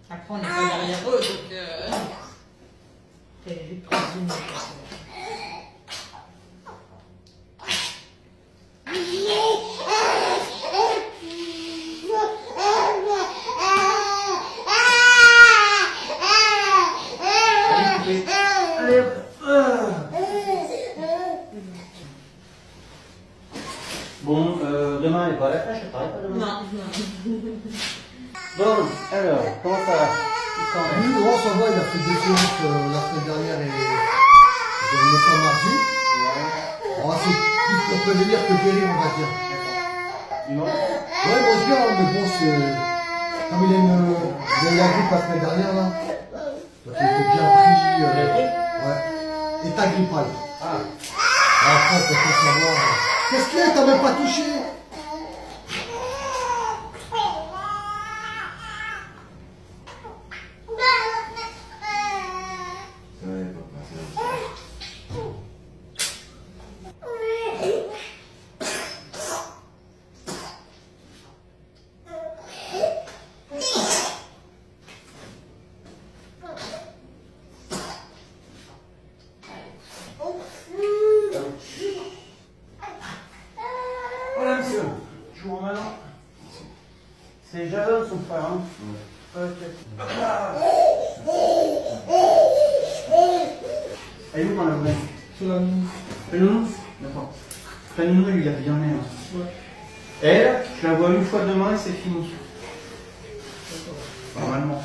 Après, on n'est pas derrière eux, donc... C'est vite cuisine. Bon, demain elle est pas à la crèche, elle travaille pas demain. Non. Bon, alors, comment ça va? Lui, on s'en va, il a fait des séances la semaine dernière et le camp mardi. Oh, c'est plus pour prévenir que guérir, on va dire. Non. Ouais, il mange bien, mais bon, c'est. Comme il a eu la grippe la semaine dernière, là. Donc il était bien pris. Ouais. État grippal. Ah. Après, on peut pas savoir. Qu'est-ce qu'il y a? T'as même pas touché? Voilà, monsieur. Je vous remets là. C'est Jason, son frère, hein. Ok. Elle est où dans la vraie? C'est la nuit. Le nounou? D'accord. La nounou, il a bien aimé. Ouais. Elle, je la vois une fois demain et c'est fini. Normalement.